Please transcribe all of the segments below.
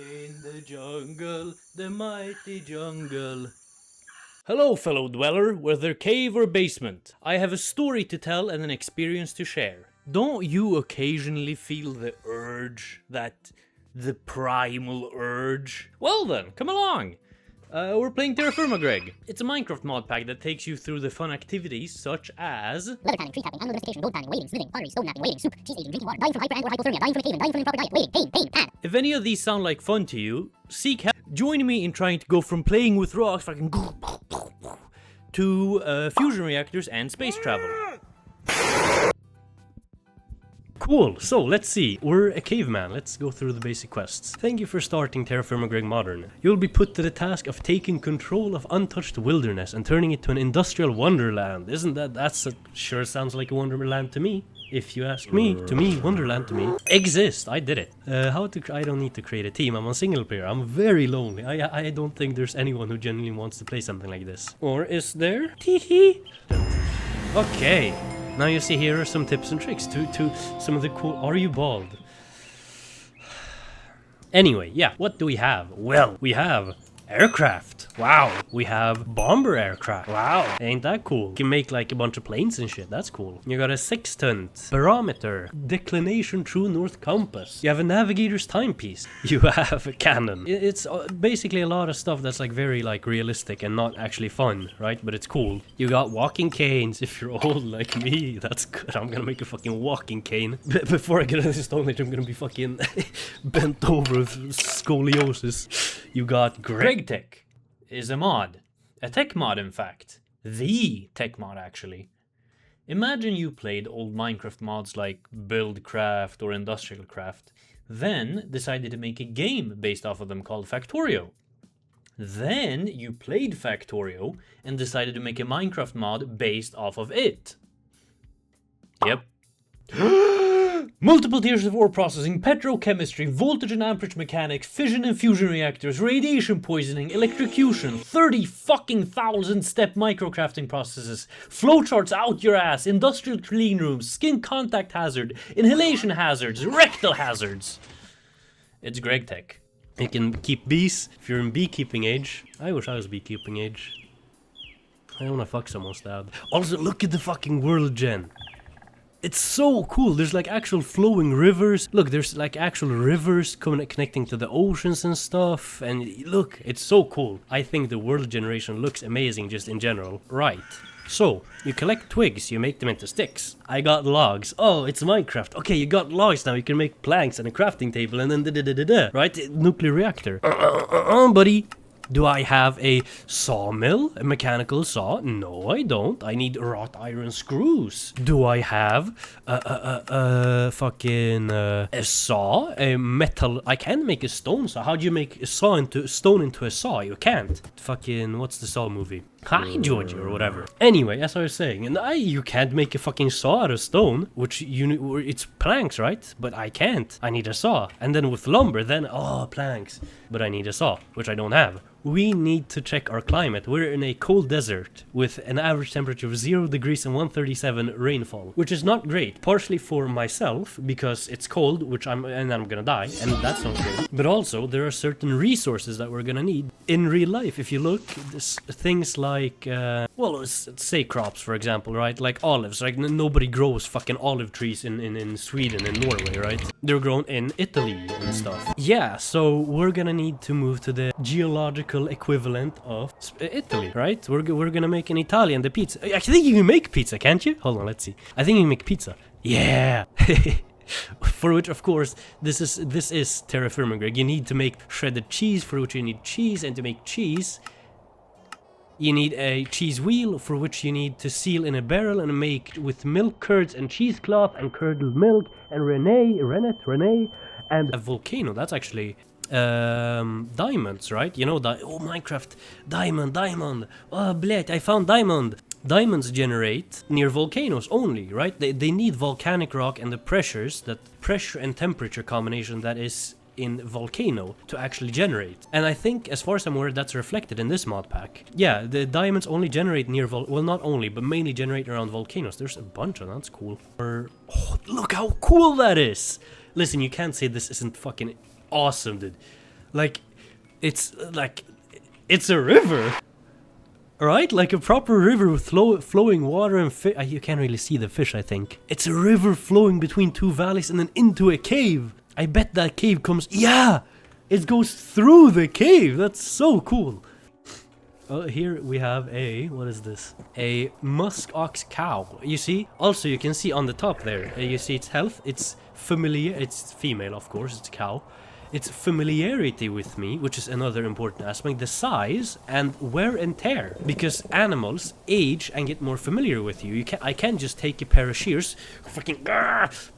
In the jungle, the mighty jungle. Hello, fellow dweller, whether cave or basement. I have a story to tell and an experience to share. Don't you occasionally feel the urge, the primal urge? Well then, come along! We're playing TerraFirmaGreg. It's a Minecraft mod pack that takes you through the fun activities such as leather tanning, tree tapping, animal domestication, gold panning, wading, smithing, pottery, stone mapping, wading, soup, cheese aging, drinking water, dying from hyper and or hypothermia, dying from a cave and dying from improper diet, waiting, pain, pad. If any of these sound like fun to you, seek help. Join me in trying to go from playing with rocks fucking to fusion reactors and space travel. Cool, so let's see. We're a caveman. Let's go through the basic quests. Thank you for starting TerraFirmaGreg Modern. You'll be put to the task of taking control of untouched wilderness and turning it to an industrial wonderland. Isn't that sure sounds like a wonderland to me? If you ask me, to me, Wonderland to me exist. I did it. I don't need to create a team. I'm on single player. I'm very lonely. I don't think there's anyone who genuinely wants to play something like this. Or is there? Teehee. Okay. Now you see, here are some tips and tricks to some of the cool... Are you bald? Anyway, yeah. What do we have? Well, we have aircraft. Wow. We have bomber aircraft. Wow. Ain't that cool? You can make like a bunch of planes and shit. That's cool. You got a sextant, barometer, declination true north compass. You have a navigator's timepiece. You have a cannon. It's basically a lot of stuff that's like very like realistic and not actually fun, right? But it's cool. You got walking canes. If you're old like me, that's good. I'm gonna make a fucking walking cane. Before I get into this Stone Age, I'm gonna be fucking bent over with scoliosis. You got Greg Tech is a mod. A tech mod, in fact. The tech mod, actually. Imagine you played old Minecraft mods like Buildcraft or Industrial Craft, then decided to make a game based off of them called Factorio. Then you played Factorio and decided to make a Minecraft mod based off of it. Yep. Multiple tiers of ore processing, petrochemistry, voltage and amperage mechanics, fission and fusion reactors, radiation poisoning, electrocution, 30 fucking thousand step microcrafting processes, flowcharts out your ass, industrial clean rooms, skin contact hazard, inhalation hazards, rectal hazards. It's Greg Tech. You can keep bees if you're in beekeeping age. I wish I was beekeeping age. I wanna fuck someone's dad. Also, look at the fucking world gen. It's so cool. There's like actual flowing rivers. Look, there's like actual rivers connecting to the oceans and stuff. And look, it's so cool. I think the world generation looks amazing just in general. Right. So, you collect twigs, you make them into sticks. I got logs. Oh, it's Minecraft. Okay, you got logs now. You can make planks and a crafting table and then da-da-da-da-da. Right? Nuclear reactor. Buddy. Do I have a sawmill? A mechanical saw? No, I don't. I need wrought iron screws. Do I have a saw? A metal... I can make a stone saw. How do you make a stone into a saw? You can't. Fucking... What's the Saw movie? Hi, Georgie, or whatever. Anyway, as I was saying, and you can't make a fucking saw out of stone, which it's planks, right? But I can't. I need a saw. And then with lumber, then, planks. But I need a saw, which I don't have. We need to check our climate. We're in a cold desert with an average temperature of 0 degrees and 137 rainfall, which is not great. Partially for myself, because it's cold, and I'm gonna die, and that's not good. But also, there are certain resources that we're gonna need in real life. If you look, things like, let's say crops, for example, right? Like olives. Like nobody grows fucking olive trees in Sweden and Norway, right? They're grown in Italy and stuff. Yeah, so we're gonna need to move to the geological equivalent of Italy, right? We're gonna make an Italian the pizza. I think you can make pizza, can't you? Hold on, let's see. I think you can make pizza. Yeah. For which, of course, this is TerraFirmaGreg. You need to make shredded cheese, for which you need cheese, and to make cheese, you need a cheese wheel, for which you need to seal in a barrel and make with milk curds and cheesecloth and curdled milk and Rennet, and a volcano. That's actually diamonds, right? You know that. Oh, Minecraft diamond. Oh, blech, I found diamond. Diamonds generate near volcanoes only, right? They need volcanic rock and the pressure and temperature combination that is in volcano to actually generate. And I think, as far as I'm aware, that's reflected in this mod pack. Yeah, the diamonds only generate near well, not only, but mainly generate around volcanoes. There's a bunch of them. That's cool. Look how cool that is. Listen, you can't say this isn't fucking awesome, dude. Like, it's a river. Alright, like a proper river with flowing water and fish. You can't really see the fish, I think. It's a river flowing between two valleys and then into a cave. I bet that cave comes... Yeah! It goes through the cave! That's so cool! Here we have a... What is this? A musk ox cow. You see? Also, you can see on the top there. You see its health. It's familiar. It's female, of course. It's a cow. Its familiarity with me, which is another important aspect, the size and wear and tear. Because animals age and get more familiar with you. I can't just take a pair of shears, fucking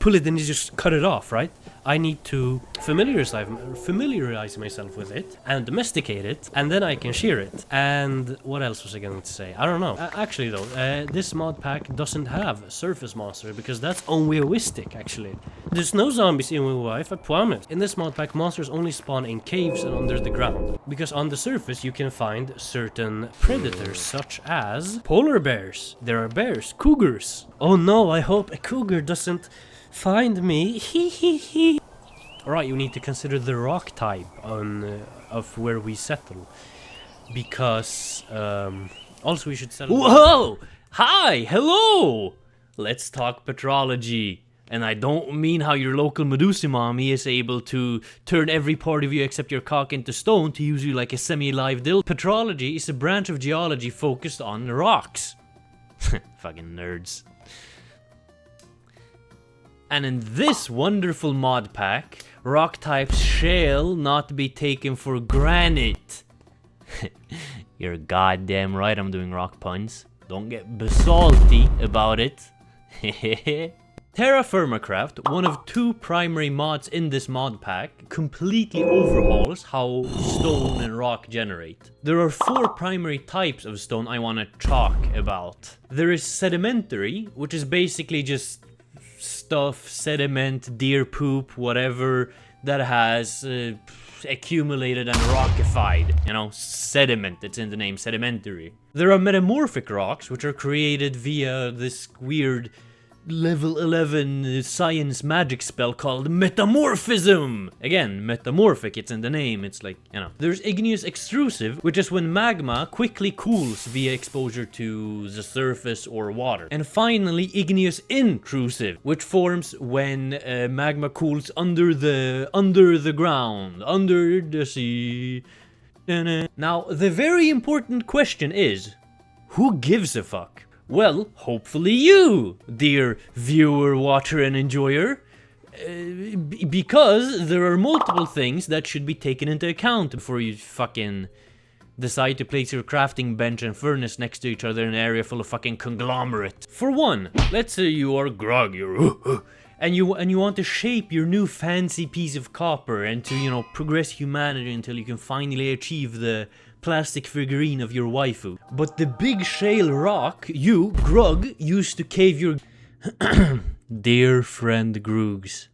pull it and you just cut it off, right? I need to familiarize myself with it and domesticate it, and then I can shear it. And what else was I going to say? I don't know. Actually though, this mod pack doesn't have surface monster because that's unrealistic actually. There's no zombies in real life, I promise. In this mod pack, monsters only spawn in caves and under the ground. Because on the surface you can find certain predators such as polar bears. There are bears, cougars. Oh no, I hope a cougar doesn't find me. Alright, you need to consider the rock type of where we settle. Because also we should settle. Whoa! Hi! Hello! Let's talk petrology. And I don't mean how your local Medusa mommy is able to turn every part of you except your cock into stone to use you like a semi-live dill. Petrology is a branch of geology focused on rocks. Fucking nerds. And in this wonderful mod pack, rock types shall not be taken for granted. You're goddamn right I'm doing rock puns. Don't get basalty about it. TerraFirmaGreg, one of two primary mods in this mod pack, completely overhauls how stone and rock generate. There are 4 primary types of stone I want to talk about. There is sedimentary, which is basically just stuff, sediment, deer poop, whatever, that has accumulated and rockified. You know, sediment, it's in the name, sedimentary. There are metamorphic rocks, which are created via this weird level 11 science magic spell called metamorphism. Again, metamorphic, it's in the name, it's like, you know. There's igneous extrusive, which is when magma quickly cools via exposure to the surface or water. And finally, igneous intrusive, which forms when magma cools under the ground, under the sea. Now, the very important question is, who gives a fuck? Well, hopefully you, dear viewer, watcher, and enjoyer. Because there are multiple things that should be taken into account before you fucking decide to place your crafting bench and furnace next to each other in an area full of fucking conglomerate. For one, let's say you are Grog, and you want to shape your new fancy piece of copper and to, you know, progress humanity until you can finally achieve the plastic figurine of your waifu. But the big shale rock you, Grug, used to cave your dear friend Groogs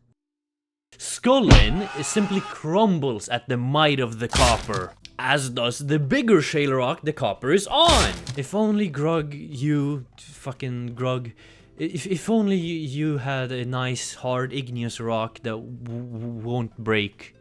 skull in simply crumbles at the might of the copper. As does the bigger shale rock the copper is on. If only Grug, you fucking Grug, if only you had a nice hard igneous rock that won't break.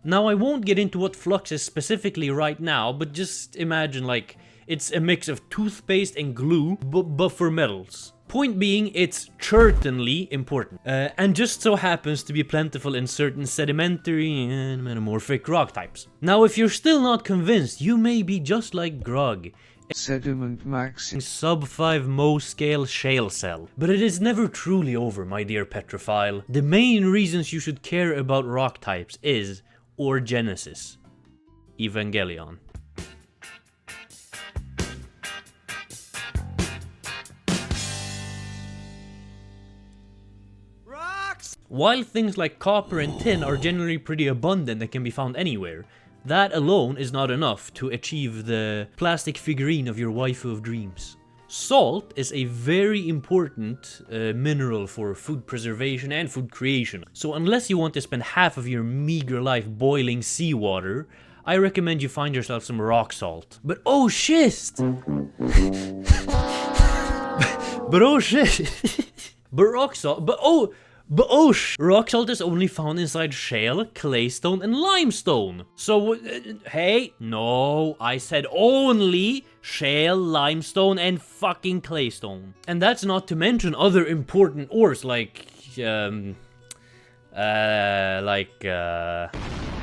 Now, I won't get into what flux is specifically right now, but just imagine, like, it's a mix of toothpaste and glue, but for metals. Point being, it's certainly important, and just so happens to be plentiful in certain sedimentary and metamorphic rock types. Now, if you're still not convinced, you may be just like Grog, sediment max sub 5 Mo scale shale cell. But it is never truly over, my dear petrophile. The main reasons you should care about rock types is or Genesis. Evangelion. Rocks! While things like copper and tin are generally pretty abundant and can be found anywhere, that alone is not enough to achieve the plastic figurine of your waifu of dreams. Salt is a very important mineral for food preservation and food creation. So unless you want to spend half of your meager life boiling seawater, I recommend you find yourself some rock salt. But oh shit! But oh shit! But rock salt, but Boosh! Rock salt is only found inside shale, claystone, and limestone. So, hey, no, I said only shale, limestone, and fucking claystone. And that's not to mention other important ores like,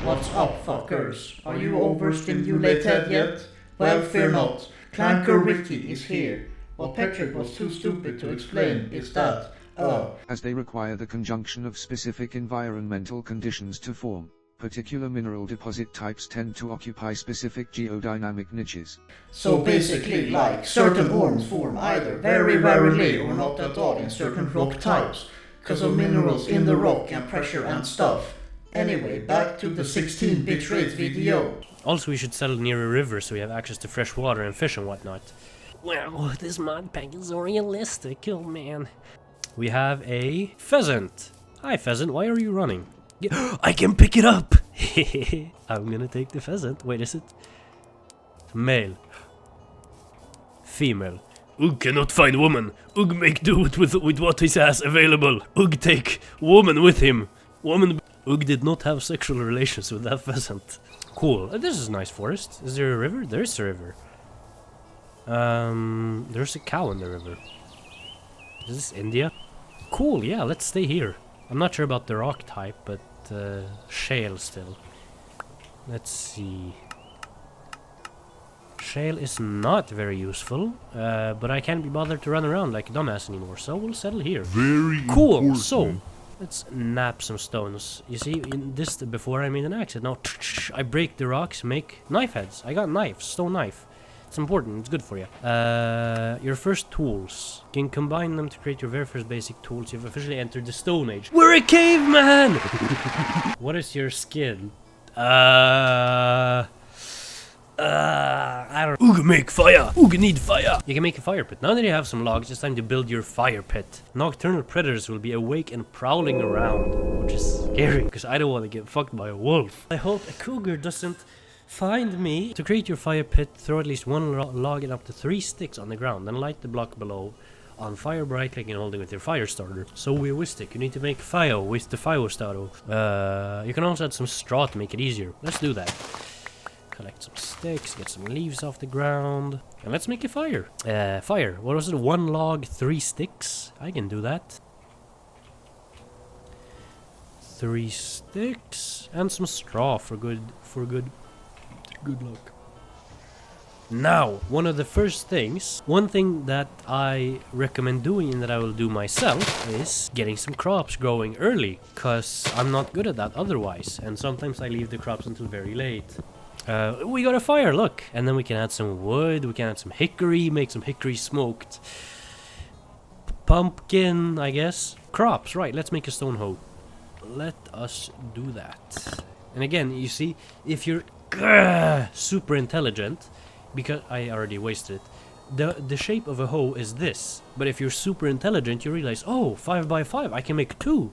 What's up, fuckers? Are you overstimulated yet? Well, fear not. Clanker Ricky is here. What Patrick was too stupid to explain is that, as they require the conjunction of specific environmental conditions to form. Particular mineral deposit types tend to occupy specific geodynamic niches. so basically, like, certain ores form either very rarely or not at all in certain rock types, because of minerals in the rock and pressure and stuff. Anyway, back to the 16 bitrate video. Also, we should settle near a river so we have access to fresh water and fish and whatnot. Wow, this mod pack is so realistic, oh man. We have a pheasant. Hi pheasant, why are you running? I can pick it up! I'm gonna take the pheasant. Wait, is it? Male. Female. Ugg cannot find woman. Ugg make do with what he has available. Ugg take woman with him. Woman. Ugg did not have sexual relations with that pheasant. Cool. This is a nice forest. Is there a river? There's a river. There's a cow in the river. Is this India? Cool, yeah, let's stay here. I'm not sure about the rock type, but shale still. Let's see. Shale is not very useful, but I can't be bothered to run around like a dumbass anymore, so we'll settle here. Very Cool, important. so let's nap some stones. You see, in this before I made an axe, now I break the rocks, make knife heads. I got knives, stone knife. It's important, it's good for you. Your first tools. You can combine them to create your very first basic tools. You've officially entered the Stone Age. We're a caveman! What is your skin? I don't know. Ugh, make fire! Ugh, need fire! You can make a fire pit. Now that you have some logs, it's time to build your fire pit. Nocturnal predators will be awake and prowling around, which is scary, because I don't want to get fucked by a wolf. I hope a cougar doesn't find me. To create your fire pit, throw at least one log and up to 3 sticks on the ground, then light the block below on fire by right-clicking and holding with your fire starter. So realistic, you need to make fire with the fire starter. You can also add some straw to make it easier. Let's do that. Collect some sticks, get some leaves off the ground, and let's make a fire. Fire. What was it? 1 log, 3 sticks? I can do that. 3 sticks and some straw for good luck. Now, one of the first things, one thing that I recommend doing and that I will do myself is getting some crops growing early, cause I'm not good at that otherwise, and sometimes I leave the crops until very late. We got a fire, look! And then we can add some wood, we can add some hickory, make some hickory smoked pumpkin, I guess. Crops, right, let's make a stone hoe. Let us do that. And again, you see, if you're super intelligent, because I already wasted it, the shape of a hoe is this. But if you're super intelligent, you realize, oh, 5 by 5, I can make 2.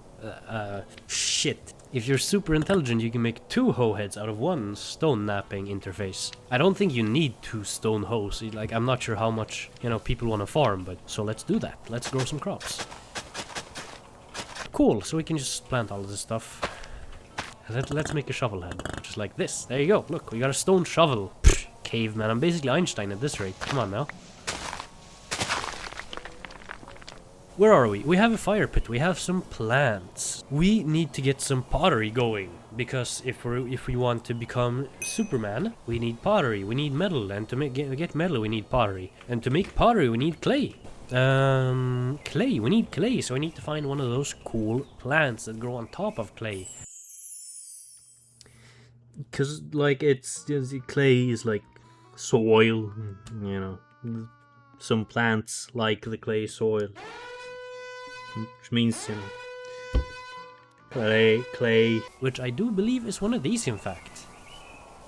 Shit. If you're super intelligent, you can make 2 hoe heads out of 1 stone knapping interface. I don't think you need 2 stone hoes. Like, I'm not sure how much, people want to farm, but so let's do that. Let's grow some crops. Cool, so we can just plant all of this stuff. Let's make a shovel head, just like this. There you go, look, we got a stone shovel. Pfft, caveman, I'm basically Einstein at this rate. Come on now. Where are we? We have a fire pit, we have some plants. We need to get some pottery going, because if we want to become Superman, we need pottery, we need metal, and to get metal we need pottery. And to make pottery we need clay. We need clay, so I need to find one of those cool plants that grow on top of clay. Cause like clay is like soil, some plants like the clay soil, which means clay, which I do believe is one of these, in fact.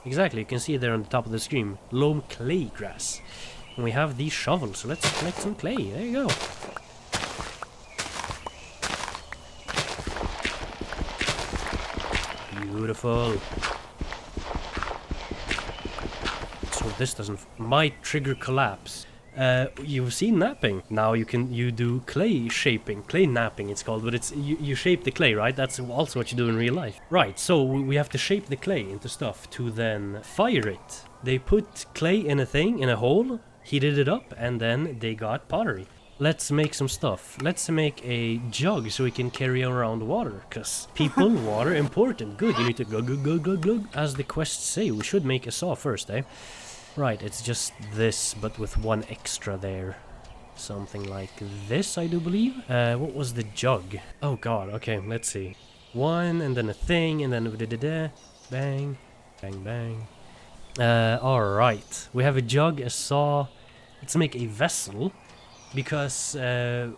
Exactly, you can see it there on the top of the screen, loam clay grass. And we have these shovels, so let's collect some clay. There you go. Beautiful. So this doesn't might trigger collapse. You've seen napping. Now you do clay shaping, clay napping it's called, but it's you shape the clay, right? That's also what you do in real life. Right, so we have to shape the clay into stuff to then fire it. They put clay in a thing, in a hole, heated it up, and then they got pottery. Let's make some stuff. Let's make a jug so we can carry around water, cause people, water important. Good, you need to glug. As the quests say, we should make a saw first, eh? Right, it's just this, but with one extra there. Something like this, I do believe. What was the jug? Oh god, okay, let's see. One, and then a thing, and then bang, bang, bang. Alright. We have a jug, a saw. Let's make a vessel. Because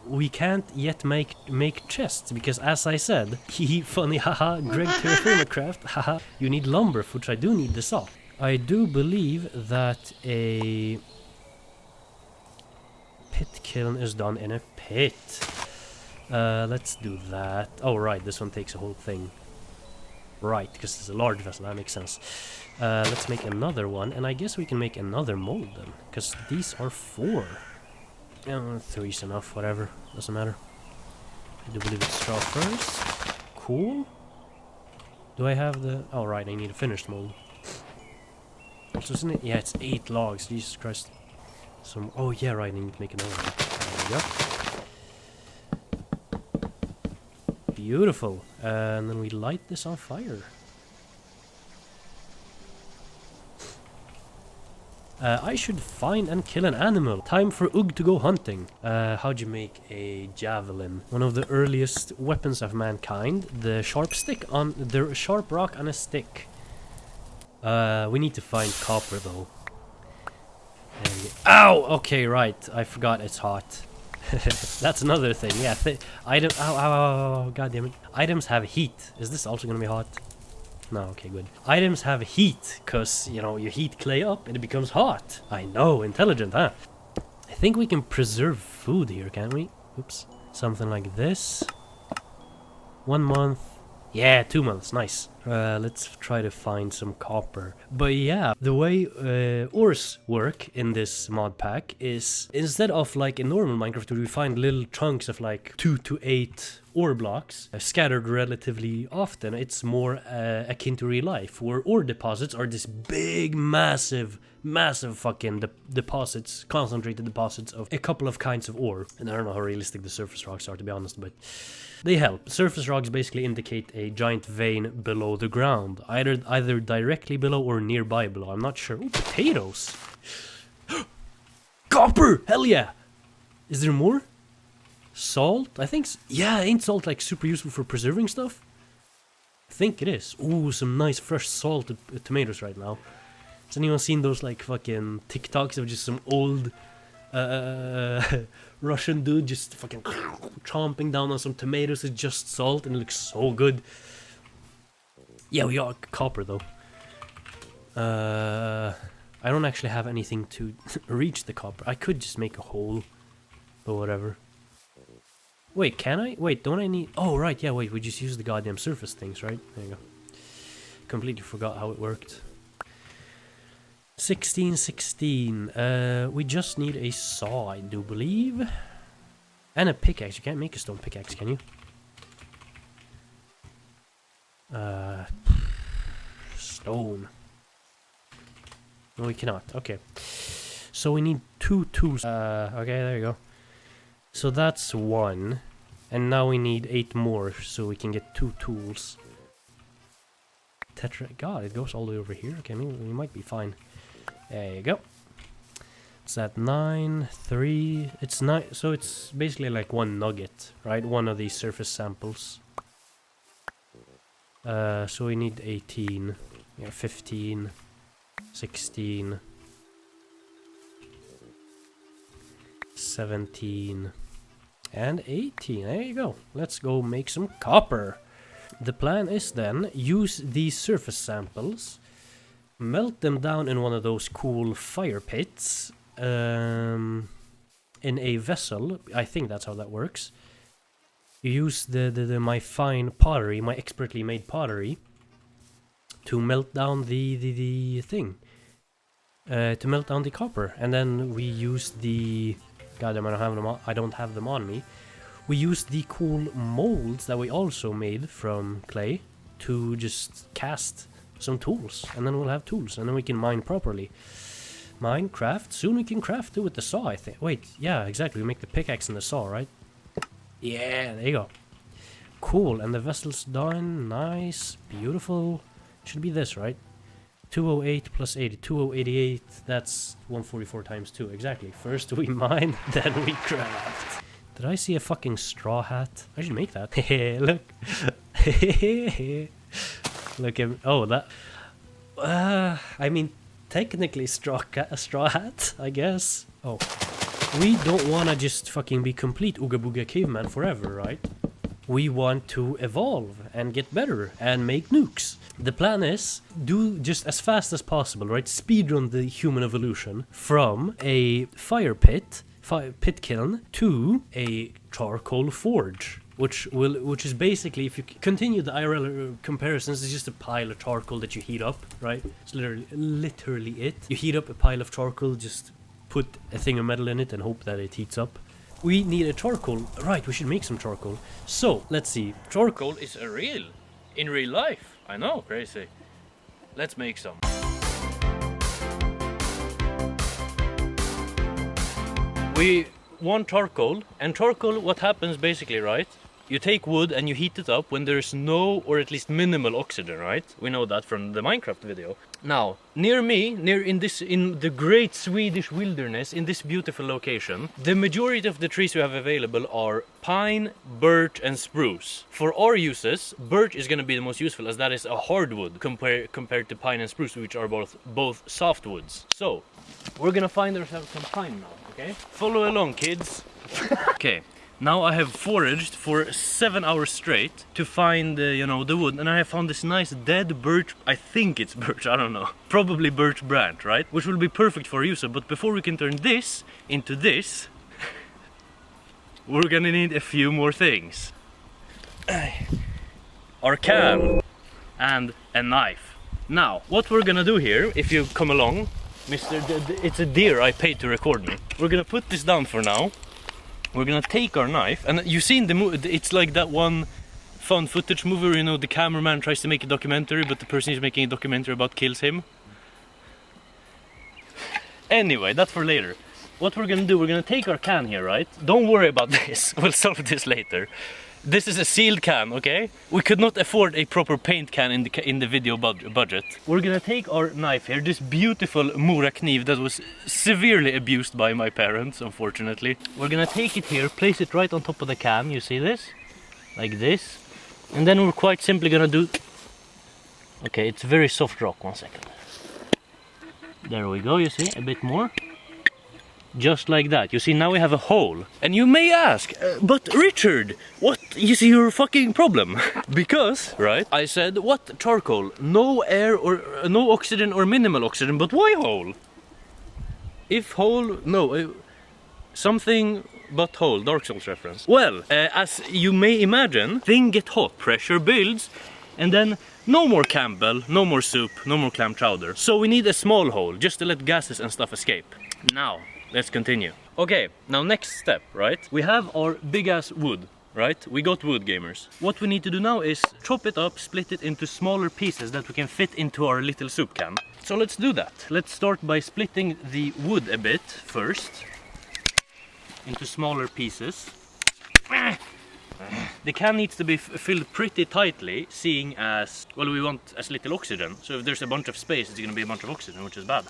we can't yet make chests, because as I said, funny, haha, Greg TerraFirmaGreg, haha, you need lumber, which I do need the saw. I do believe that a pit kiln is done in a pit. Let's do that. Oh right, this one takes a whole thing. Right, because it's a large vessel, that makes sense. Let's make another one, and I guess we can make another mold then, because these are 4. 3's enough, whatever, doesn't matter. I do believe it's straw first. Cool. Do I have the... Oh right, I need a finished mold. Also, isn't it? Yeah, it's 8 logs, Jesus Christ. Some... Oh yeah, right, I need to make another one. There we go. Beautiful. And then we light this on fire. I should find and kill an animal. Time for Ugg to go hunting. How'd you make a javelin? One of the earliest weapons of mankind. The sharp stick on the sharp rock on a stick. We need to find copper though. And ow! Okay, right. I forgot it's hot. That's another thing. Yeah. Item. Ow! Ow! Ow! Ow! God damn it. Items have heat. Is this also gonna be hot? No, okay, good. Items have heat, cause, you know, you heat clay up and it becomes hot. I know, intelligent, huh? I think we can preserve food here, can't we? Oops. Something like this. 1 month. Yeah, 2 months, nice. Let's try to find some copper. But yeah, the way ores work in this mod pack is, instead of like in normal Minecraft where we find little chunks of like 2 to 8 ore blocks scattered relatively often, it's more akin to real life, where ore deposits are this big, massive fucking deposits, concentrated deposits of a couple of kinds of ore. And I don't know how realistic the surface rocks are, to be honest, but they help. Surface rocks basically indicate a giant vein below the ground, either directly below or nearby below. I'm not sure. Ooh, potatoes! Copper! Hell yeah! Is there more? Salt? I think... Yeah, ain't salt like super useful for preserving stuff? I think it is. Ooh, some nice fresh salted tomatoes right now. Has anyone seen those like fucking TikToks of just some old Russian dude just fucking chomping down on some tomatoes with just salt, and it looks so good. Yeah, we got copper though. I don't actually have anything to reach the copper. I could just make a hole, but whatever. Wait, can I? Wait, don't I need... Oh, right, yeah, wait, we just use the goddamn surface things, right? There you go. Completely forgot how it worked. 16. We just need a saw, I do believe. And a pickaxe. You can't make a stone pickaxe, can you? Stone. No, we cannot. Okay. So we need 2 tools. Okay, there you go. So that's 1. And now we need 8 more, so we can get 2 tools. God, it goes all the way over here. Okay, maybe we might be fine. There you go. It's at 9, 3. It's 9. So it's basically like 1 nugget, right? 1 of these surface samples. So we need 18. Yeah, 15. 16. 17. And 18. There you go. Let's go make some copper. The plan is then use these surface samples, melt them down in one of those cool fire pits, in a vessel. I think that's how that works. You use my fine pottery, my expertly made pottery, to melt down the thing. to melt down the copper. And then we use the... Goddamn, I don't have them on me. We use the cool molds that we also made from clay to just cast some tools. And then we'll have tools, and then we can mine properly. Minecraft. Soon we can craft it with the saw, I think. Wait, yeah, exactly. We make the pickaxe and the saw, right? Yeah, there you go. Cool, and the vessel's done. Nice, beautiful. Should be this, right? 208 plus 80. 2088, that's 144 times 2. Exactly. First we mine, then we craft. Did I see a fucking straw hat? I should make that. Look. Look at... Oh, that... I mean, technically a straw hat, I guess. Oh. We don't want to just fucking be complete Ooga Booga caveman forever, right? We want to evolve and get better and make nukes. The plan is do just as fast as possible, right? Speedrun the human evolution from a fire pit kiln to a charcoal forge, which is basically, if you continue the IRL comparisons, it's just a pile of charcoal that you heat up, right? It's literally it. You heat up a pile of charcoal, just put a thing of metal in it and hope that it heats up. We need a charcoal. Right, we should make some charcoal. So, let's see. Charcoal is in real life. I know, crazy. Let's make some. We want charcoal, and charcoal, what happens basically, right? You take wood and you heat it up when there's no, or at least minimal oxygen, right? We know that from the Minecraft video. Now, near me, in the great Swedish wilderness, in this beautiful location, the majority of the trees we have available are pine, birch and spruce. For our uses, birch is going to be the most useful, as that is a hardwood compared to pine and spruce, which are both softwoods. So, we're going to find ourselves some pine now, okay? Follow along, kids. Okay. Now I have foraged for 7 hours straight to find, the wood, and I have found this nice dead birch. I think it's birch, I don't know. Probably birch branch, right? Which will be perfect for use. But before we can turn this into this, we're gonna need a few more things. Our can and a knife. Now, what we're gonna do here, if you come along, Mr. It's a deer I paid to record me. We're gonna put this down for now. We're gonna take our knife, and you've seen the movie, it's like that one found footage movie where, the cameraman tries to make a documentary, but the person he's making a documentary about kills him. Anyway, that's for later. What we're gonna do, we're gonna take our can here, right? Don't worry about this, we'll solve this later. This is a sealed can, okay? We could not afford a proper paint can in the video budget. We're gonna take our knife here, this beautiful Mora kniv that was severely abused by my parents, unfortunately. We're gonna take it here, place it right on top of the can, you see this? Like this. And then we're quite simply gonna do... Okay, it's very soft rock, 1 second. There we go, you see, a bit more. Just like that. You see, now we have a hole. And you may ask, but Richard, what is your fucking problem? Because, right, I said, what charcoal? No air or no oxygen or minimal oxygen, but why hole? If hole, no, something but hole, Dark Souls reference. Well, as you may imagine, things get hot, pressure builds, and then no more Campbell, no more soup, no more clam chowder. So we need a small hole, just to let gases and stuff escape. Now, let's continue. Okay, now next step, right? We have our big ass wood, right? We got wood, gamers. What we need to do now is chop it up, split it into smaller pieces that we can fit into our little soup can. So let's do that. Let's start by splitting the wood a bit first into smaller pieces. The can needs to be filled pretty tightly, seeing as, well, we want as little oxygen. So if there's a bunch of space, it's gonna be a bunch of oxygen, which is bad.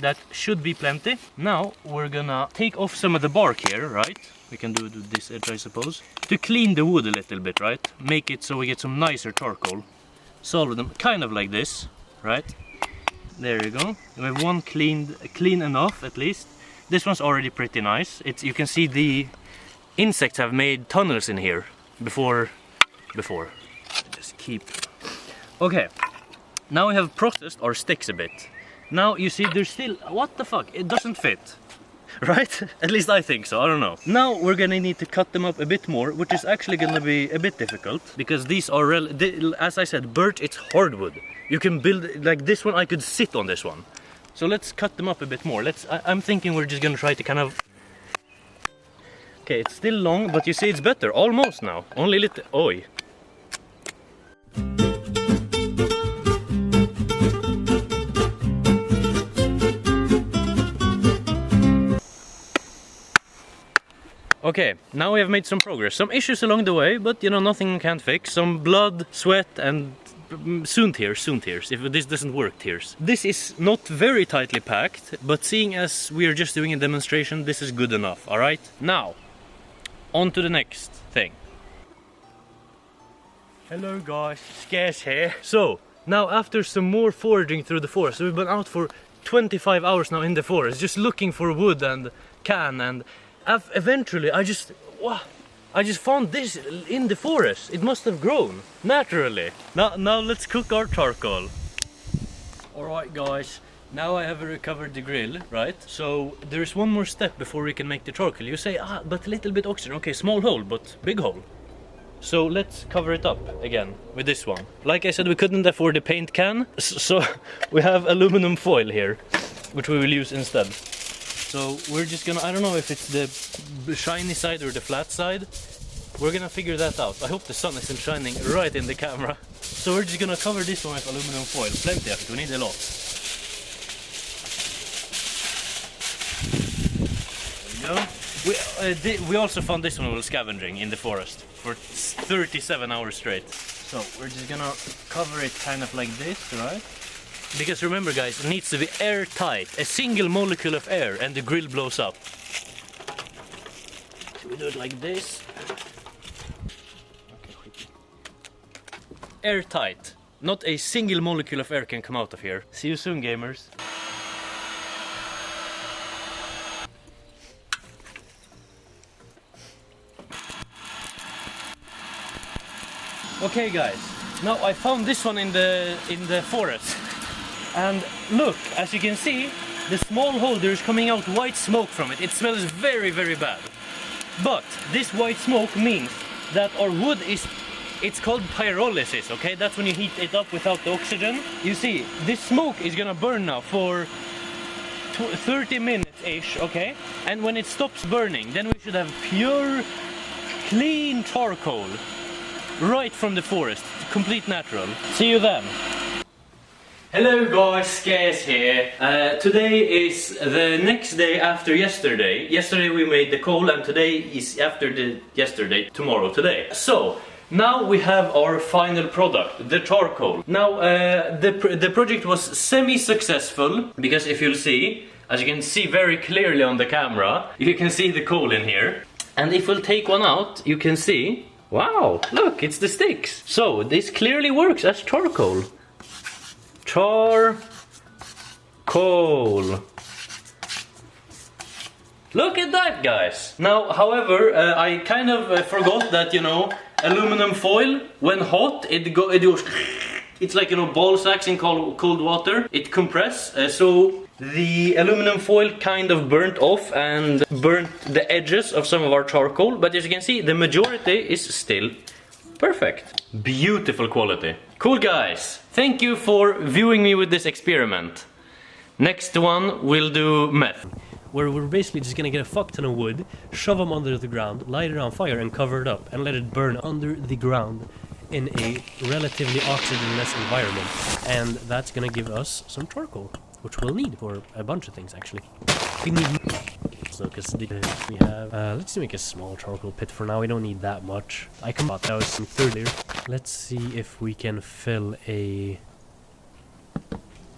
That should be plenty. Now we're gonna take off some of the bark here, right? We can do this edge, I suppose. To clean the wood a little bit, right? Make it so we get some nicer charcoal. Solve them kind of like this, right? There you go. We have one clean enough at least. This one's already pretty nice. You can see the insects have made tunnels in here before. Just keep. Okay. Now we have processed our sticks a bit. Now you see there's still, what the fuck, it doesn't fit, right? At least I think so, I don't know. Now we're gonna need to cut them up a bit more, which is actually gonna be a bit difficult, because these are, as I said, birch, it's hardwood. You can build, like this one, I could sit on this one. So let's cut them up a bit more. I'm thinking we're just gonna try to kind of... Okay, it's still long, but you see it's better. Almost now. Only a little... Oi. Okay, now we have made some progress. Some issues along the way, but you know, nothing we can't fix. Some blood, sweat, and soon tears. If this doesn't work, tears. This is not very tightly packed, but seeing as we are just doing a demonstration, this is good enough, alright? Now, on to the next thing. Hello guys, Scares here. So, now after some more foraging through the forest, we've been out for 25 hours now in the forest, just looking for wood and can, and eventually I just found this in the forest. It must have grown naturally. Now let's cook our charcoal. Alright guys, now I have recovered the grill, right? So there's one more step before we can make the charcoal. You say, but a little bit oxygen. Okay, small hole, but big hole. So let's cover it up again with this one. Like I said, we couldn't afford the paint can, so we have aluminum foil here, which we will use instead. So we're just gonna, I don't know if it's the shiny side or the flat side. We're gonna figure that out. I hope the sun isn't shining right in the camera. So we're just gonna cover this one with aluminum foil. Plenty of it, we need a lot. There we go. We also found this one while scavenging in the forest for 37 hours straight. So we're just gonna cover it kind of like this, right? Because remember guys, it needs to be airtight. A single molecule of air and the grill blows up. So we do it like this. Airtight. Not a single molecule of air can come out of here. See you soon, gamers. Okay guys, now I found this one in the forest. And look, as you can see, the small hole, there is coming out white smoke from it. It smells very, very bad. But this white smoke means that our wood is, it's called pyrolysis, okay? That's when you heat it up without the oxygen. You see, this smoke is gonna burn now for 30 minutes-ish, okay? And when it stops burning, then we should have pure, clean charcoal. Right from the forest, complete natural. See you then. Hello guys, Scares here. Today is the next day after yesterday. Yesterday we made the coal and today is after the yesterday, tomorrow, today. So, now we have our final product, the charcoal. Now, the project was semi-successful, because if you'll see, as you can see very clearly on the camera, you can see the coal in here. And if we'll take one out, you can see, wow, look, it's the sticks. So, this clearly works as charcoal. Charcoal. Look at that, guys. Now, however, I kind of forgot that, you know, aluminum foil, when hot, it goes. It's like, you know, ball sacks in cold water. It compresses, so the aluminum foil kind of burnt off and burnt the edges of some of our charcoal. But as you can see, the majority is still perfect. Beautiful quality. Cool, guys. Thank you for viewing me with this experiment. Next one, we'll do meth. Where we're basically just gonna get a fuck ton of wood, shove them under the ground, light it on fire and cover it up and let it burn under the ground in a relatively oxygen-less environment. And that's gonna give us some charcoal, which we'll need for a bunch of things actually. So, because we have, let's make a small charcoal pit for now. We don't need that much. I can put those some earlier. Let's see if we can fill a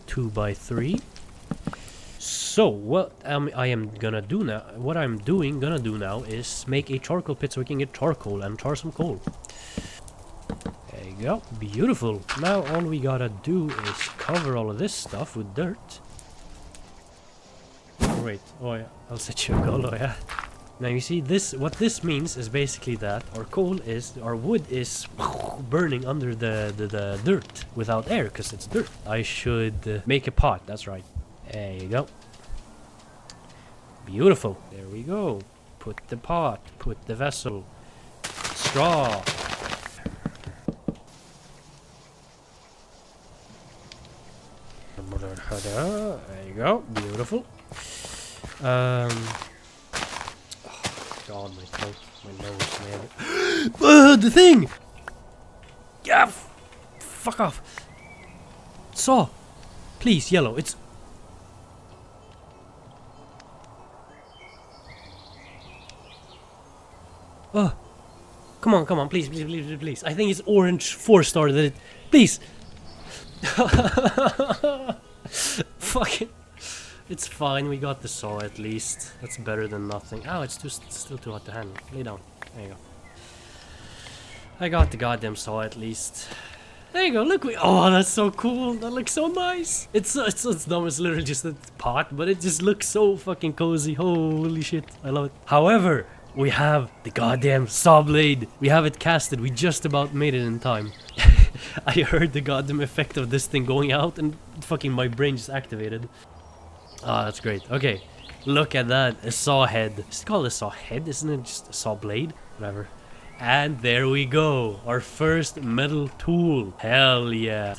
2x3. So what I am gonna do now, gonna do now is make a charcoal pit so we can get charcoal and char some coal. There you go, beautiful. Now all we gotta do is cover all of this stuff with dirt. Oh, wait, oh yeah, I'll set you a goal, oh yeah. Now you see this, what this means is basically that our wood is burning under the dirt without air, because it's dirt. I should make a pot, that's right. There you go. Beautiful. There we go. Put the pot, put the vessel, straw. There you go. Beautiful. Oh, God, my throat, my nose, man. The thing! Yeah, fuck off. Saw. Please, yellow. It's... Oh. Come on, please, please, please, please, please. I think it's orange 4-star that it... Please! Fucking... It's fine, we got the saw at least. That's better than nothing. Oh, it's still too hot to handle. Lay down. There you go. I got the goddamn saw at least. There you go, look, oh, that's so cool. That looks so nice. It's dumb, it's literally just a pot, but it just looks so fucking cozy. Holy shit, I love it. However, we have the goddamn saw blade. We have it casted, we just about made it in time. I heard the goddamn effect of this thing going out and fucking my brain just activated. Ah, that's great. Okay, look at that, a saw head. Is it called a saw head? Isn't it just a saw blade? Whatever. And there we go, our first metal tool. Hell yeah.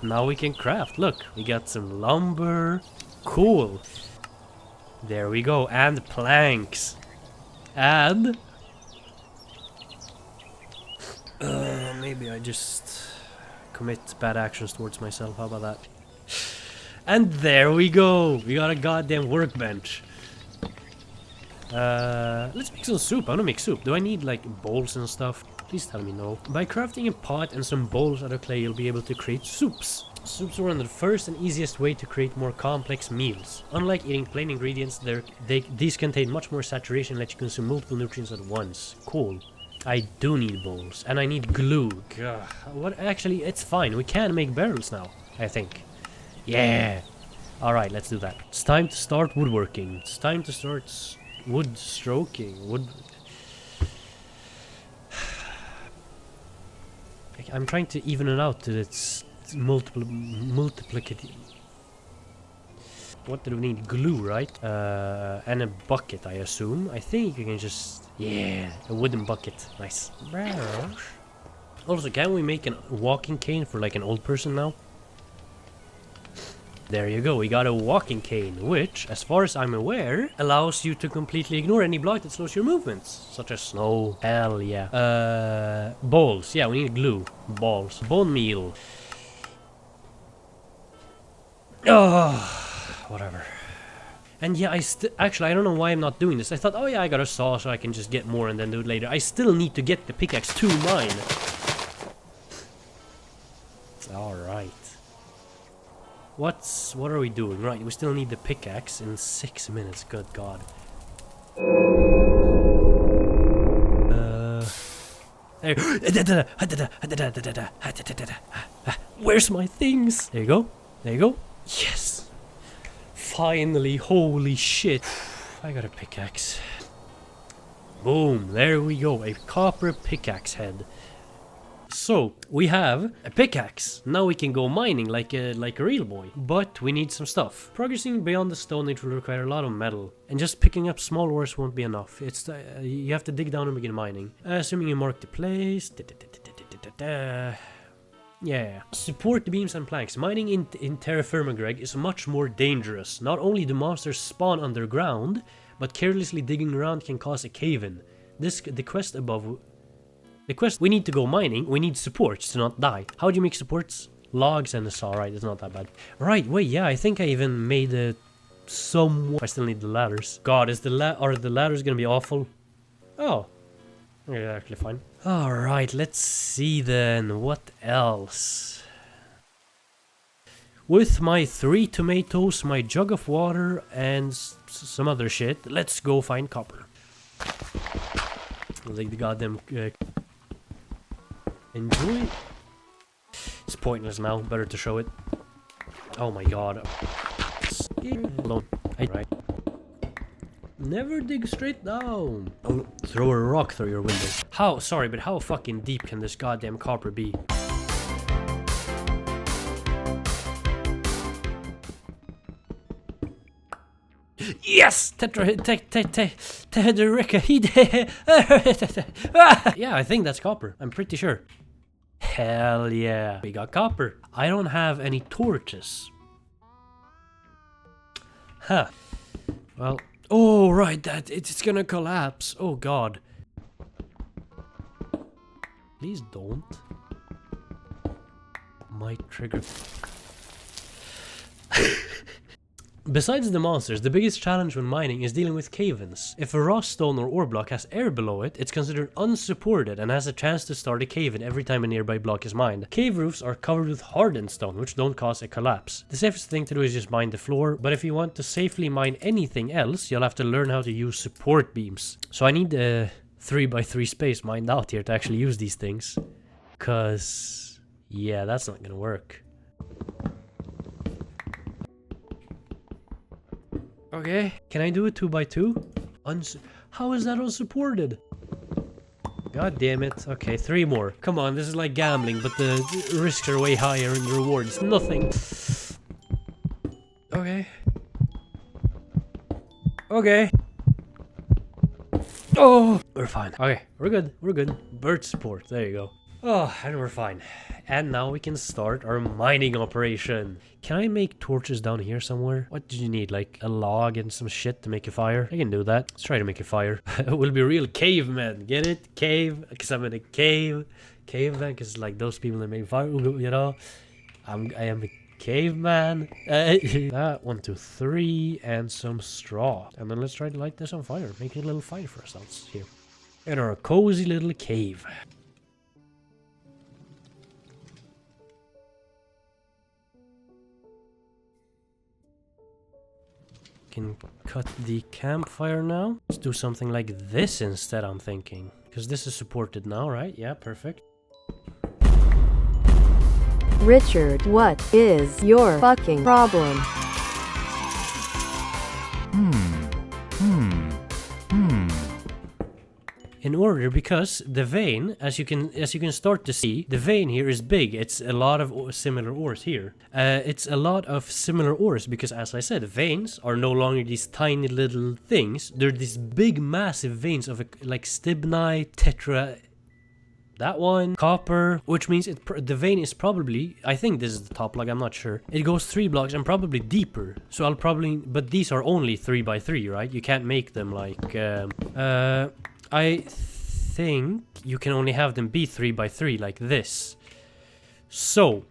Now we can craft. Look, we got some lumber. Cool. There we go, and planks. And... maybe I just commit bad actions towards myself. How about that? And there we go. We got a goddamn workbench. Let's make some soup. I want to make soup. Do I need like bowls and stuff? Please tell me no. By crafting a pot and some bowls out of clay, you'll be able to create soups. Soups are one of the first and easiest way to create more complex meals. Unlike eating plain ingredients, these contain much more saturation and let you consume multiple nutrients at once. Cool. I do need bowls and I need glue. Gah. What? Actually, it's fine. We can make barrels now, I think. Yeah. Alright, let's do that. It's time to start woodworking. It's time to start wood stroking. Wood... I'm trying to even it out to its multiplicative. What do we need? Glue, right? And a bucket, I assume. I think you can just... Yeah, a wooden bucket. Nice. Also, can we make a walking cane for like an old person now? There you go, we got a walking cane, which, as far as I'm aware, allows you to completely ignore any block that slows your movements, such as snow. Hell yeah. Balls. Yeah, we need glue. Balls. Bone meal. Oh, whatever. And yeah, actually, I don't know why I'm not doing this. I thought, oh yeah, I got a saw, so I can just get more and then do it later. I still need to get the pickaxe to mine. Alright. What are we doing? Right, we still need the pickaxe in 6 minutes. Good God. Where's my things? There you go. There you go. Yes. Finally, holy shit. I got a pickaxe. Boom, there we go. A copper pickaxe head. So, we have a pickaxe. Now we can go mining like a real boy. But we need some stuff. Progressing beyond the Stone Age will require a lot of metal. And just picking up small ores won't be enough. It's you have to dig down and begin mining. Assuming you mark the place. Yeah. Support the beams and planks. Mining in TerraFirmaGreg is much more dangerous. Not only do monsters spawn underground, but carelessly digging around can cause a cave-in. The quest above... we need to go mining, we need supports to not die. How do you make supports? Logs and a saw, right? It's not that bad. Right, wait, yeah, I think I even made a somewhat... I still need the ladders. God, are the ladders gonna be awful? Oh. Yeah, actually fine. Alright, let's see then. What else? With my 3 tomatoes, my jug of water, and some other shit, let's go find copper. I'll take the goddamn... enjoy. It's pointless now. Better to show it. Oh my god. Alone. Right. Never dig straight down. Oh, throw a rock through your window. How? Sorry, but how fucking deep can this goddamn copper be? Yes! Yeah, I think that's copper. I'm pretty sure. Hell yeah. We got copper. I don't have any torches. Huh. Well, oh right, that it's gonna collapse. Oh god. Please don't. Might trigger. Besides the monsters, the biggest challenge when mining is dealing with cave-ins. If a raw stone or ore block has air below it, it's considered unsupported and has a chance to start a cave-in every time a nearby block is mined. Cave roofs are covered with hardened stone, which don't cause a collapse. The safest thing to do is just mine the floor, but if you want to safely mine anything else, you'll have to learn how to use support beams. So I need a 3x3 space mined out here to actually use these things. Cause, yeah, that's not gonna work. Okay, can I do it 2x2? How is that unsupported? God damn it. Okay, 3 more. Come on, this is like gambling, but the risks are way higher and the rewards nothing. Okay. Okay. Oh, we're fine. Okay, we're good. We're good. Bird support. There you go. Oh, and we're fine. And now we can start our mining operation. Can I make torches down here somewhere? What did you need? Like a log and some shit to make a fire? I can do that. Let's try to make a fire. We'll be real cavemen. Get it? Cave. Because I'm in a cave. Caveman. Because like those people that make fire, you know. I am a caveman. 1, 2, 3. And some straw. And then let's try to light this on fire. Make a little fire for ourselves here. In our cozy little cave. Can cut the campfire now. Let's do something like this instead, I'm thinking. Because this is supported now, right? Yeah, perfect. Richard, what is your fucking problem? In order, because the vein, as you can start to see, the vein here is big. It's a lot of similar ores here. It's a lot of similar ores because, as I said, veins are no longer these tiny little things. They're these big, massive veins of like stibnite, tetra, that one, copper, which means the vein is probably, I think this is the top log, I'm not sure. It goes 3 blocks and probably deeper. So I'll probably, but these are only 3x3, right? You can't make them like, I think you can only have them be 3x3 like this. So,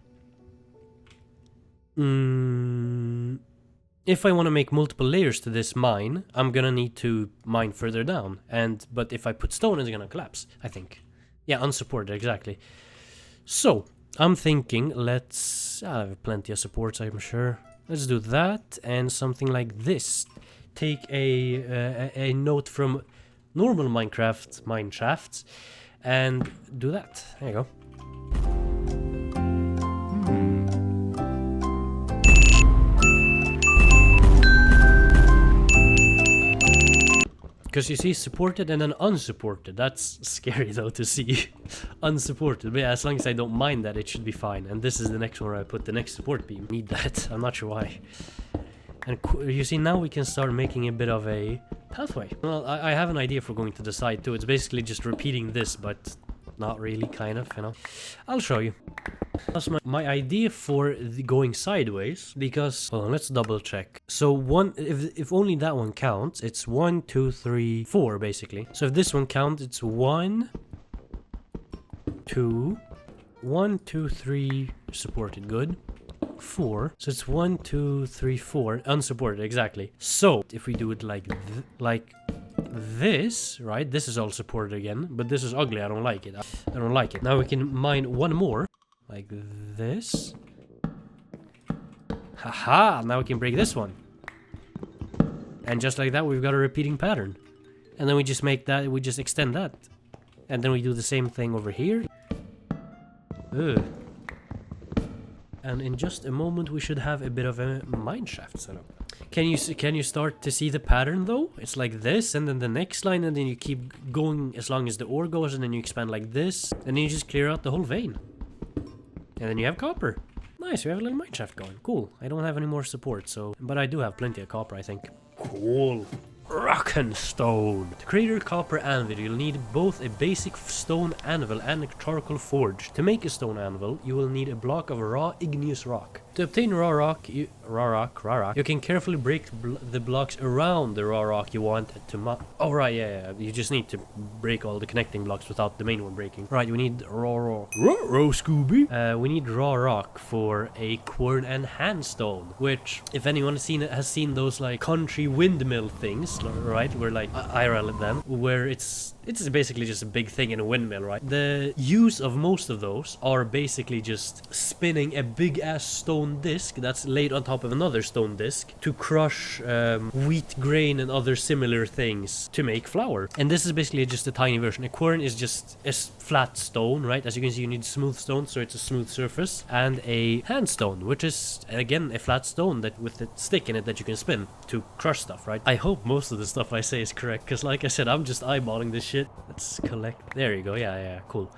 if I want to make multiple layers to this mine, I'm gonna need to mine further down. But if I put stone, it's gonna collapse, I think. Yeah, unsupported, exactly. So, I'm thinking, let's... I have plenty of supports, I'm sure. Let's do that, and something like this. Take a note from normal Minecraft mine shafts, and do that. There you go. Because you see supported and then unsupported. That's scary though to see. Unsupported. But yeah, as long as I don't mind that, it should be fine. And this is the next one where I put the next support beam. Need that. I'm not sure why. And you see, now we can start making a bit of a pathway. Well, I have an idea for going to the side too. It's basically just repeating this, but not really, kind of, you know. I'll show you. That's my idea for going sideways, because hold on, let's double check. So if only that one counts, it's 1, 2, 3, 4 basically. So if this one counts, it's 1, 2, 1, 2, 3 supported, good. 4, so it's 1, 2, 3, 4 unsupported, exactly. So if we do it like this, right? This is all supported again, but this is ugly. I don't like it. I don't like it. Now we can mine one more, like this. Haha! Now we can break this one, and just like that, we've got a repeating pattern. And then we just make that. We just extend that, and then we do the same thing over here. Ugh. And in just a moment, we should have a bit of a mine shaft set up. Can you start to see the pattern though? It's like this, and then the next line, and then you keep going as long as the ore goes, and then you expand like this, and then you just clear out the whole vein. And then you have copper. Nice, we have a little mine shaft going. Cool. I don't have any more support, so... But I do have plenty of copper, I think. Cool. Rock and stone. To create your copper anvil, you'll need both a basic stone anvil and a charcoal forge. To make a stone anvil, you will need a block of raw igneous rock. To obtain raw rock, you can carefully break the blocks around the raw rock you want to oh right, yeah, you just need to break all the connecting blocks without the main one breaking. Right, we need raw Scooby. We need raw rock for a quern and handstone, which if anyone has seen those like country windmill things, right, where like IRL at them, where it's basically just a big thing in a windmill, right? The use of most of those are basically just spinning a big ass stone disc that's laid on top of another stone disc to crush wheat grain and other similar things to make flour. And this is basically just a tiny version. A quern is just a flat stone, right? As you can see, you need smooth stone, so it's a smooth surface, and a handstone, which is again a flat stone that with a stick in it that you can spin to crush stuff, right? I hope most of the stuff I say is correct, because like I said, I'm just eyeballing this shit. Let's collect. There you go. Yeah, cool.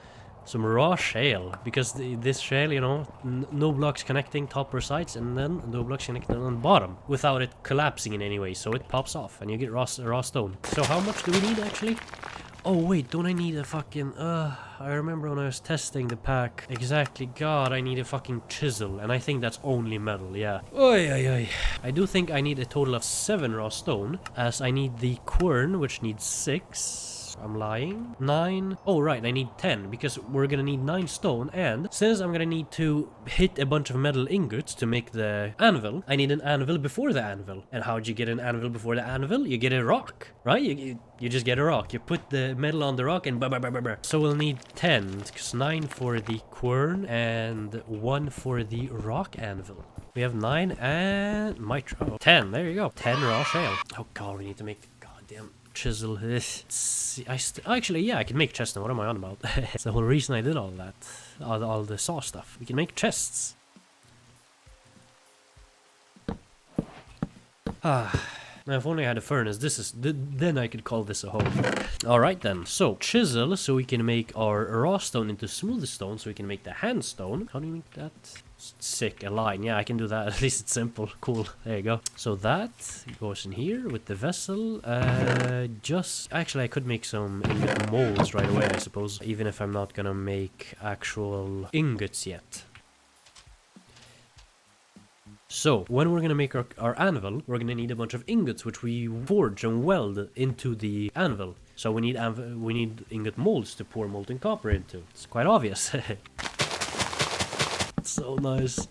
Some raw shale, because this shale, you know, no blocks connecting top or sides, and then no blocks connecting on the bottom without it collapsing in any way, so it pops off and you get raw stone. So how much do we need actually? Oh wait, don't I need a fucking I remember when I was testing the pack. Exactly, god, I need a fucking chisel, and I think that's only metal, yeah. Oy. I do think I need a total of 7 raw stone, as I need the quern, which needs 6. I'm lying. 9. Oh, right, I need 10, because we're gonna need 9 stone, and since I'm gonna need to hit a bunch of metal ingots to make the anvil, I need an anvil before the anvil. And how'd you get an anvil before the anvil? You get a rock, right? You just get a rock. You put the metal on the rock and So we'll need 10, because 9 for the quern and 1 for the rock anvil. We have 9 and mitro. 10, there you go. 10 raw shale. Oh god, we need to make the goddamn chisel. Actually, yeah, I can make chests now. What am I on about? It's the whole reason I did all that. All the saw stuff. We can make chests. Now, if only I had a furnace, then I could call this a home. Alright then, so chisel, so we can make our raw stone into smooth stone, so we can make the hand stone. How do you make that? Sick, a line. Yeah, I can do that. At least it's simple. Cool. There you go. So that goes in here with the vessel. Actually, I could make some ingot molds right away, I suppose. Even if I'm not gonna make actual ingots yet. So, when we're gonna make our anvil, we're gonna need a bunch of ingots, which we forge and weld into the anvil. So we need ingot molds to pour molten copper into. It's quite obvious. So nice.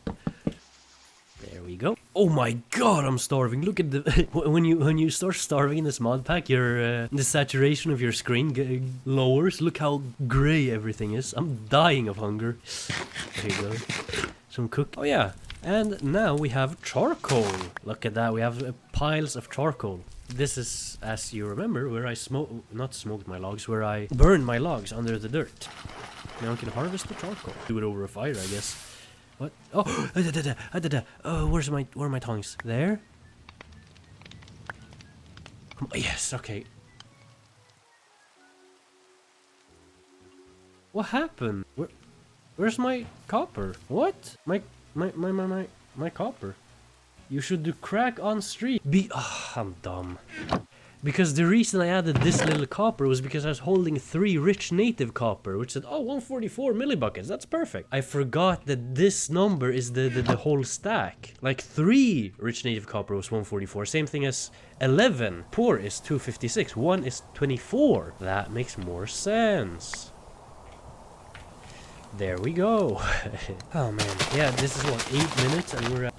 There we go. Oh my god, I'm starving. Look at the when you start starving in this mod pack, your the saturation of your screen lowers. Look how gray everything is. I'm dying of hunger. There you go. Some cook. Oh yeah. And now we have charcoal. Look at that. We have piles of charcoal. This is, as you remember, where I not smoked my logs, where I burned my logs under the dirt. Now I can harvest the charcoal. Do it over a fire, I guess. What? Oh, oh, where are my tongs? There? Come on. Yes, okay. What happened? Where's my copper? What? My copper. You should do crack on street. I'm dumb. Because the reason I added this little copper was because I was holding 3 rich native copper, which said, oh, 144 millibuckets, that's perfect. I forgot that this number is the whole stack. Like 3 rich native copper was 144, same thing as 11. Poor is 256, 1 is 24. That makes more sense. There we go. Oh man, yeah, this is what, 8 minutes and we're at...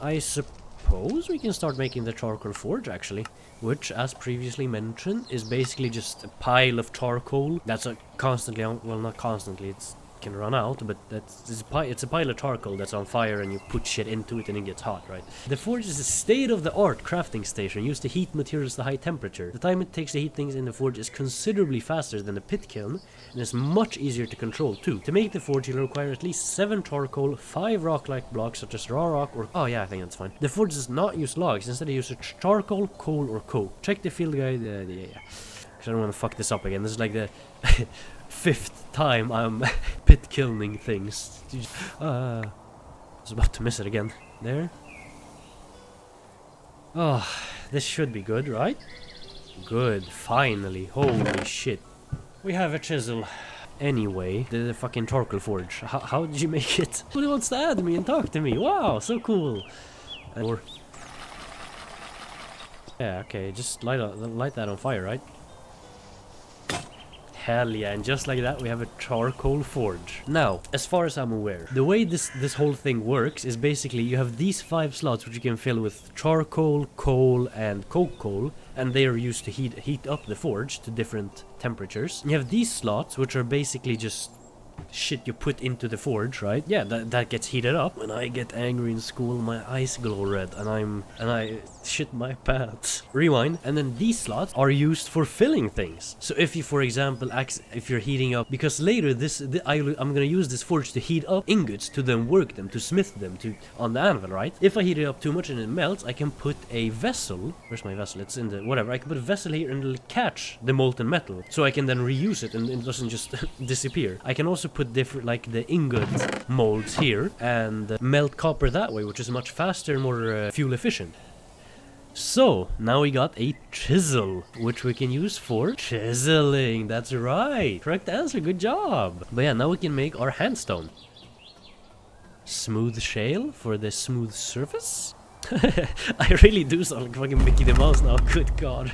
I suppose we can start making the charcoal forge actually, which as previously mentioned is basically just a pile of charcoal that's constantly on, well not constantly, it can run out, but it's a pile of charcoal that's on fire and you put shit into it and it gets hot, right? The forge is a state-of-the-art crafting station used to heat materials to high temperature. The time it takes to heat things in the forge is considerably faster than the pit kiln and is much easier to control too. To make the forge you'll require at least 7 charcoal, 5 rock-like blocks such as raw rock or... Oh yeah, I think that's fine. The forge does not use logs, instead it uses charcoal, coal or coke. Check the field guide, yeah. Because I don't want to fuck this up again. This is like the 5th time I'm pit killing things. I was about to miss it again. There. Oh, this should be good, right? Good, finally. Holy shit. We have a chisel. Anyway, the fucking charcoal forge. How did you make it? Somebody wants to add me and talk to me. Wow, so cool. Or yeah, okay, just light that on fire, right? Hell yeah, and just like that we have a charcoal forge. Now, as far as I'm aware, the way this whole thing works is basically you have these 5 slots which you can fill with charcoal, coal, and coke coal, and they are used to heat up the forge to different temperatures. You have these slots which are basically just shit you put into the forge, right? Yeah, that gets heated up. When I get angry in school, my eyes glow red, and I shit my pants. Rewind. And then these slots are used for filling things. So if you, for example, if you're heating up, because later I'm gonna use this forge to heat up ingots to then work them, to smith them on the anvil, right? If I heat it up too much and it melts, I can put a vessel. Where's my vessel? It's in the whatever. I can put a vessel here and it'll catch the molten metal, so I can then reuse it and it doesn't just disappear. I can also put different, like the ingot molds here, and melt copper that way, which is much faster and more fuel efficient. So now we got a chisel, which we can use for chiseling. That's right, correct answer, good job. But yeah, now we can make our handstone. Smooth shale for the smooth surface. I really do sound like fucking Mickey the Mouse now, good god.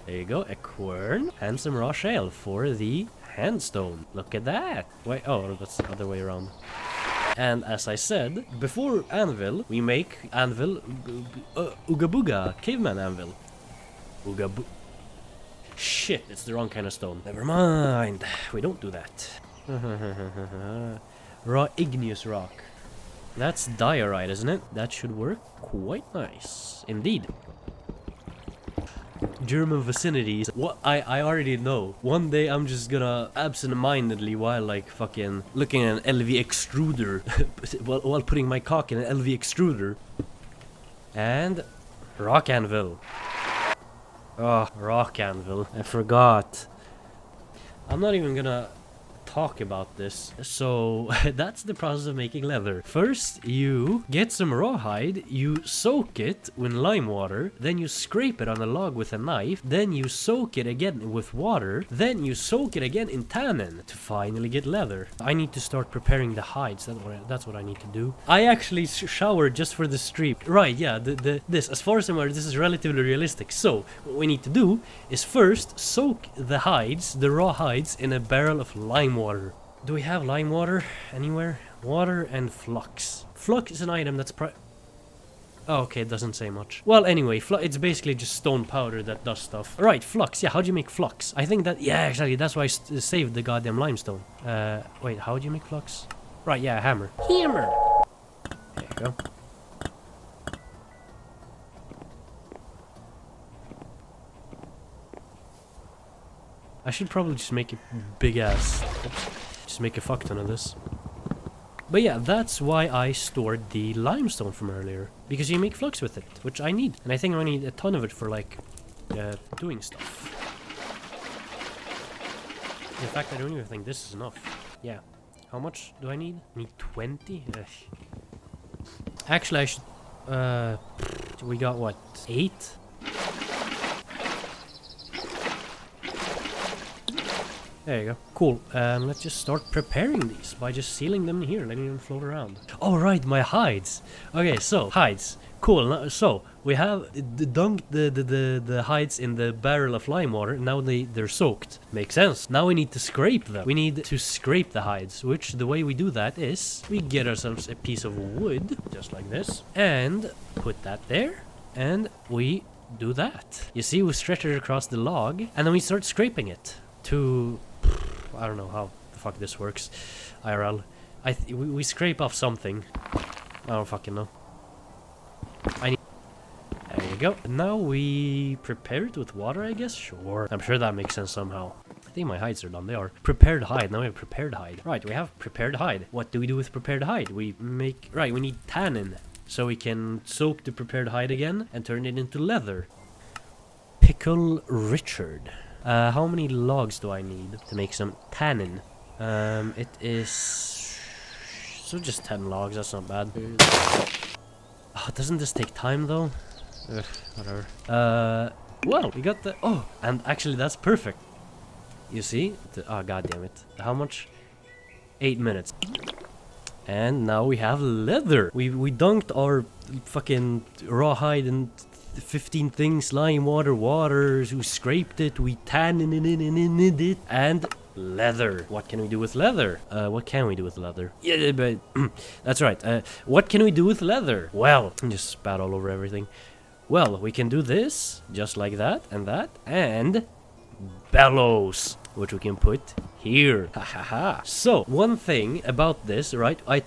There you go, a quern and some raw shale for the handstone. Look at that. Wait, oh, that's the other way around. And as I said, before anvil, we make anvil Ooga Booga, caveman anvil. Shit, it's the wrong kind of stone. Never mind, we don't do that. Raw igneous rock. That's diorite, isn't it? That should work quite nice, indeed. German vicinities. What I already know. One day I'm just gonna absent-mindedly, while like fucking looking at an LV extruder while putting my cock in an LV extruder, and rock anvil. Oh, rock anvil. I forgot. I'm not even gonna talk about this. So that's the process of making leather. First, you get some rawhide, you soak it in lime water, then you scrape it on a log with a knife, then you soak it again with water, then you soak it again in tannin to finally get leather. I need to start preparing the hides. That's what I need to do. I actually showered just for the stream. Right, yeah, this, as far as I'm aware, this is relatively realistic. So what we need to do is first soak the hides, the raw hides, in a barrel of lime water. Do we have lime water anywhere? Water and flux. Flux is an item that's oh, okay, it doesn't say much. Well, anyway, it's basically just stone powder that does stuff. Right, flux. Yeah, how do you make flux? I think that, yeah, actually, that's why I saved the goddamn limestone. Wait, how do you make flux? Right, yeah, hammer. Hammer! There you go. I should probably just make a big ass. Oops. Just make a fuck ton of this. But yeah, that's why I stored the limestone from earlier. Because you make flux with it, which I need. And I think I need a ton of it for like, doing stuff. In fact, I don't even think this is enough. Yeah. How much do I need? I need 20? Actually, I should... we got what? 8? There you go. Cool. Let's just start preparing these by just sealing them in here, letting them float around. Oh, right, my hides. Okay, so hides. Cool. So we have dunked the hides in the barrel of lime water. Now they're soaked. Makes sense. Now we need to scrape them. We need to scrape the hides, which the way we do that is we get ourselves a piece of wood, just like this, and put that there, and we do that. You see, we stretch it across the log, and then we start scraping it to... I don't know how the fuck this works. IRL. We scrape off something. I don't fucking know. There you go. Now we prepare it with water, I guess? Sure. I'm sure that makes sense somehow. I think my hides are done. They are. Prepared hide. Now we have prepared hide. Right, we have prepared hide. What do we do with prepared hide? We make... Right, we need tannin. So we can soak the prepared hide again and turn it into leather. Pickle Richard. How many logs do I need to make some tannin? It is... So just 10 logs, that's not bad. Oh, doesn't this take time though? Ugh, whatever. Well, we got the... Oh, and actually that's perfect. You see? Oh, god damn it. How much? 8 minutes. And now we have leather. We dunked our fucking rawhide in 15 things, lime water, we scraped it, we tanned it, and leather. What can we do with leather? What can we do with leather? Yeah, but that's right. What can we do with leather? Well, just spat all over everything. Well, we can do this, just like that, and bellows, which we can put here. Ha ha ha. So, one thing about this, right? I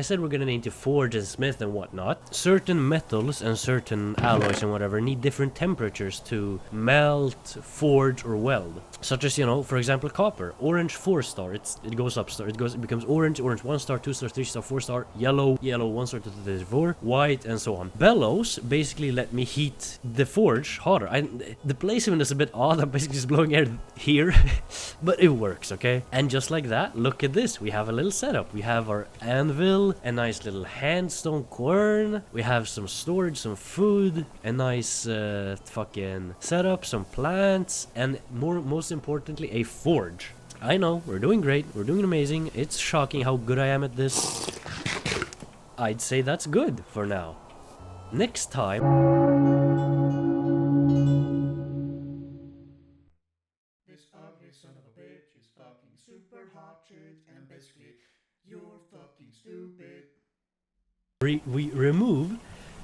said we're gonna need to forge and smith and whatnot. Certain metals and certain alloys and whatever need different temperatures to melt, forge, or weld. Such as, you know, for example, copper. Orange 4-star, it goes up star. It becomes orange 1 star, 2 star, 3 star, 4 star, yellow 1 star, 2 star, 3 star, 4, white, and so on. Bellows basically let me heat the forge hotter. The placement is a bit odd. I'm basically just blowing air here, but it works, okay? And just like that, look at this. We have a little setup. We have our anvil, a nice little handstone quern. We have some storage, some food, a nice fucking setup, some plants, and most importantly, a forge. I know, we're doing great, we're doing amazing. It's shocking how good I am at this. I'd say that's good for now. Next time... This ugly son of a bitch is fucking super hot shit, and basically, you're fucking stupid. we remove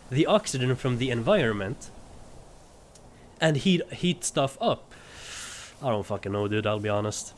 the oxygen from the environment and heat stuff up. I don't fucking know, dude, I'll be honest.